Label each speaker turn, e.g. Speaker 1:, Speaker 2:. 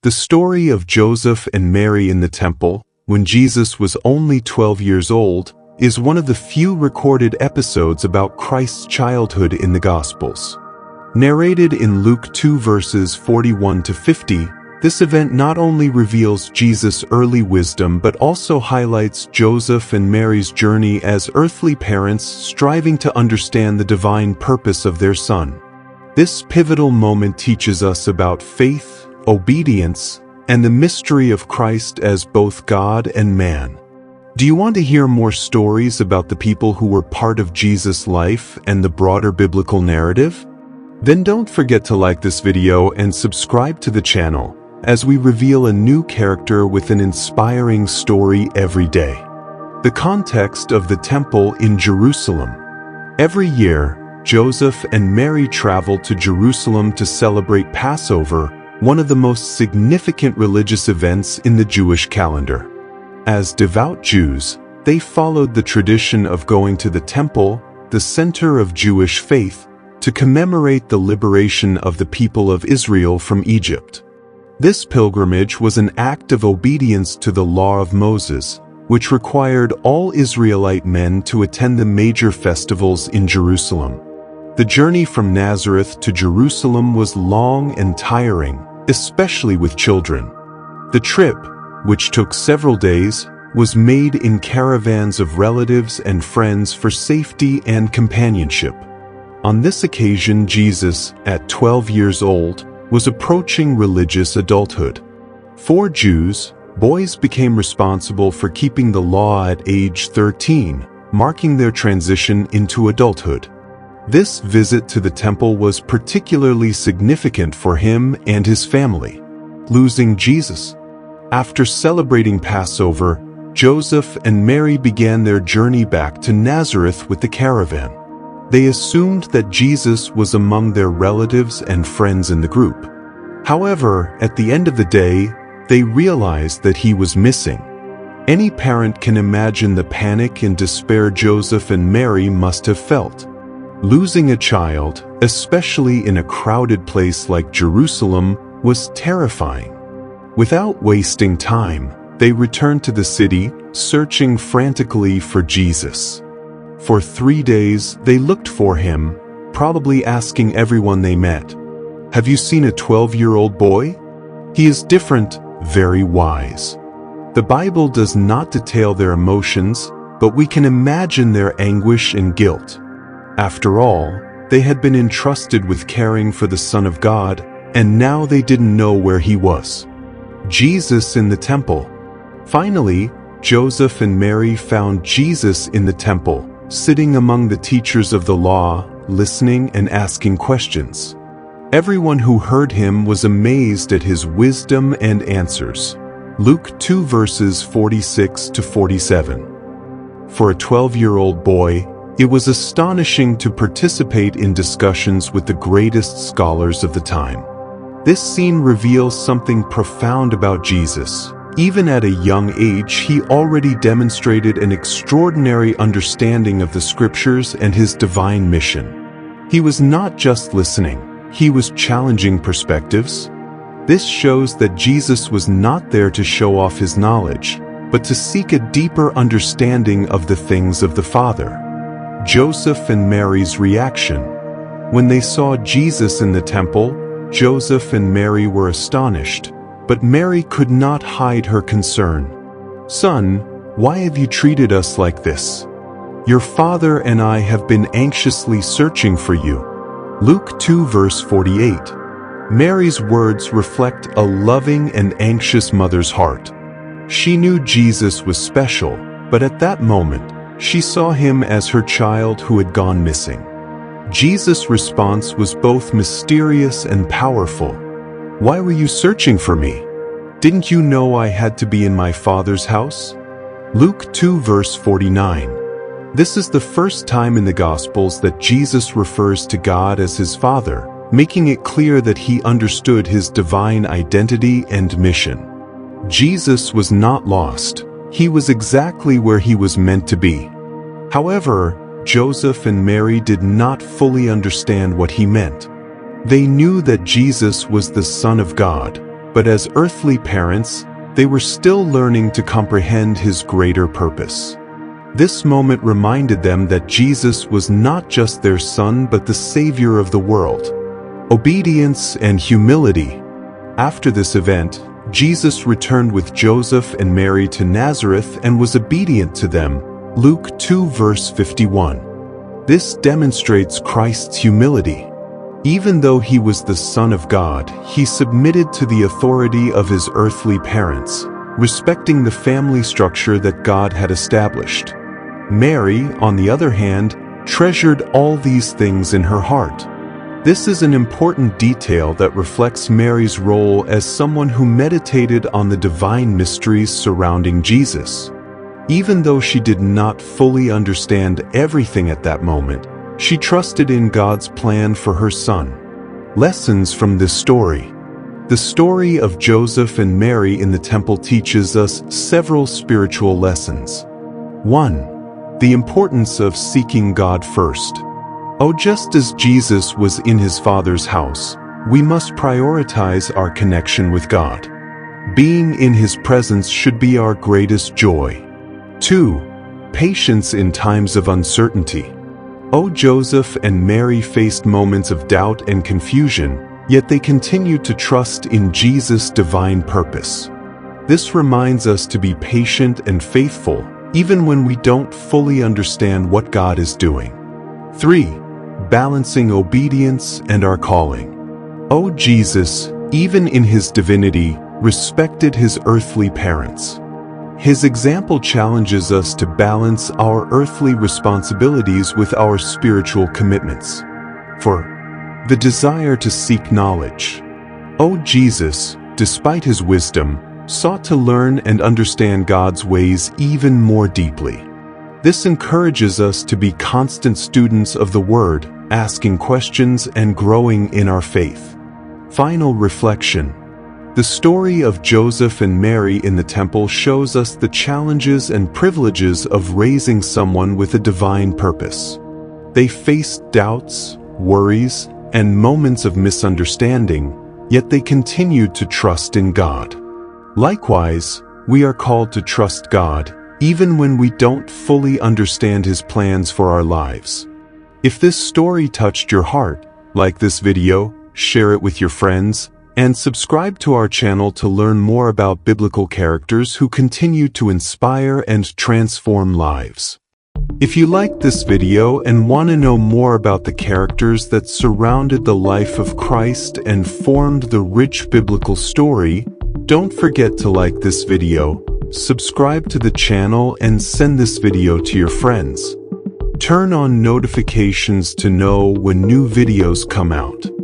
Speaker 1: The story of Joseph and Mary in the temple, when Jesus was only 12 years old, is one of the few recorded episodes about Christ's childhood in the Gospels. Narrated in Luke 2 verses 41 to 50, this event not only reveals Jesus' early wisdom but also highlights Joseph and Mary's journey as earthly parents striving to understand the divine purpose of their son. This pivotal moment teaches us about faith, obedience, and the mystery of Christ as both God and man. Do you want to hear more stories about the people who were part of Jesus' life and the broader biblical narrative? Then don't forget to like this video and subscribe to the channel, as we reveal a new character with an inspiring story every day. The context of the temple in Jerusalem. Every year, Joseph and Mary traveled to Jerusalem to celebrate Passover, one of the most significant religious events in the Jewish calendar. As devout Jews, they followed the tradition of going to the temple, the center of Jewish faith, to commemorate the liberation of the people of Israel from Egypt. This pilgrimage was an act of obedience to the law of Moses, which required all Israelite men to attend the major festivals in Jerusalem. The journey from Nazareth to Jerusalem was long and tiring, especially with children. The trip, which took several days, was made in caravans of relatives and friends for safety and companionship. On this occasion, Jesus, at 12 years old, was approaching religious adulthood. For Jews, boys became responsible for keeping the law at age 13, marking their transition into adulthood. This visit to the temple was particularly significant for him and his family. Losing Jesus. After celebrating Passover, Joseph and Mary began their journey back to Nazareth with the caravan. They assumed that Jesus was among their relatives and friends in the group. However, at the end of the day, they realized that he was missing. Any parent can imagine the panic and despair Joseph and Mary must have felt. Losing a child, especially in a crowded place like Jerusalem, was terrifying. Without wasting time, they returned to the city, searching frantically for Jesus. For 3 days, they looked for him, probably asking everyone they met, "Have you seen a 12-year-old boy? He is different, very wise." The Bible does not detail their emotions, but we can imagine their anguish and guilt. After all, they had been entrusted with caring for the Son of God, and now they didn't know where he was. Jesus in the temple. Finally, Joseph and Mary found Jesus in the temple, sitting among the teachers of the law, listening and asking questions. Everyone who heard him was amazed at his wisdom and answers. Luke 2 verses 46 to 47. For a 12-year-old boy, it was astonishing to participate in discussions with the greatest scholars of the time. This scene reveals something profound about Jesus. Even at a young age, he already demonstrated an extraordinary understanding of the scriptures and his divine mission. He was not just listening, he was challenging perspectives. This shows that Jesus was not there to show off his knowledge, but to seek a deeper understanding of the things of the Father. Joseph and Mary's reaction. When they saw Jesus in the temple, Joseph and Mary were astonished, but Mary could not hide her concern. "Son, why have you treated us like this? Your father and I have been anxiously searching for you." Luke 2 verse 48. Mary's words reflect a loving and anxious mother's heart. She knew Jesus was special, but at that moment, she saw him as her child who had gone missing. Jesus' response was both mysterious and powerful. "Why were you searching for me? Didn't you know I had to be in my Father's house?" Luke 2 verse 49. This is the first time in the Gospels that Jesus refers to God as his Father, making it clear that he understood his divine identity and mission. Jesus was not lost. He was exactly where he was meant to be. However, Joseph and Mary did not fully understand what he meant. They knew that Jesus was the Son of God, but as earthly parents, they were still learning to comprehend his greater purpose. This moment reminded them that Jesus was not just their son but the Savior of the world. Obedience and humility. After this event, Jesus returned with Joseph and Mary to Nazareth and was obedient to them. Luke 2 verse 51. This demonstrates Christ's humility. Even though he was the Son of God, he submitted to the authority of his earthly parents, respecting the family structure that God had established. Mary, on the other hand, treasured all these things in her heart. This is an important detail that reflects Mary's role as someone who meditated on the divine mysteries surrounding Jesus. Even though she did not fully understand everything at that moment, she trusted in God's plan for her son. Lessons from this story. The story of Joseph and Mary in the temple teaches us several spiritual lessons. 1. The importance of seeking God first. Just as Jesus was in his Father's house, we must prioritize our connection with God. Being in his presence should be our greatest joy. 2. Patience in times of uncertainty. Joseph and Mary faced moments of doubt and confusion, yet they continued to trust in Jesus' divine purpose. This reminds us to be patient and faithful, even when we don't fully understand what God is doing. 3. Balancing obedience and our calling. Jesus, even in his divinity, respected his earthly parents. His example challenges us to balance our earthly responsibilities with our spiritual commitments. 4. The desire to seek knowledge. Jesus, despite his wisdom, sought to learn and understand God's ways even more deeply. This encourages us to be constant students of the Word, asking questions and growing in our faith. Final reflection. The story of Joseph and Mary in the temple shows us the challenges and privileges of raising someone with a divine purpose. They faced doubts, worries, and moments of misunderstanding, yet they continued to trust in God. Likewise, we are called to trust God, even when we don't fully understand his plans for our lives. If this story touched your heart, like this video, share it with your friends, and subscribe to our channel to learn more about biblical characters who continue to inspire and transform lives. If you liked this video and want to know more about the characters that surrounded the life of Christ and formed the rich biblical story, don't forget to like this video, subscribe to the channel, and send this video to your friends. Turn on notifications to know when new videos come out.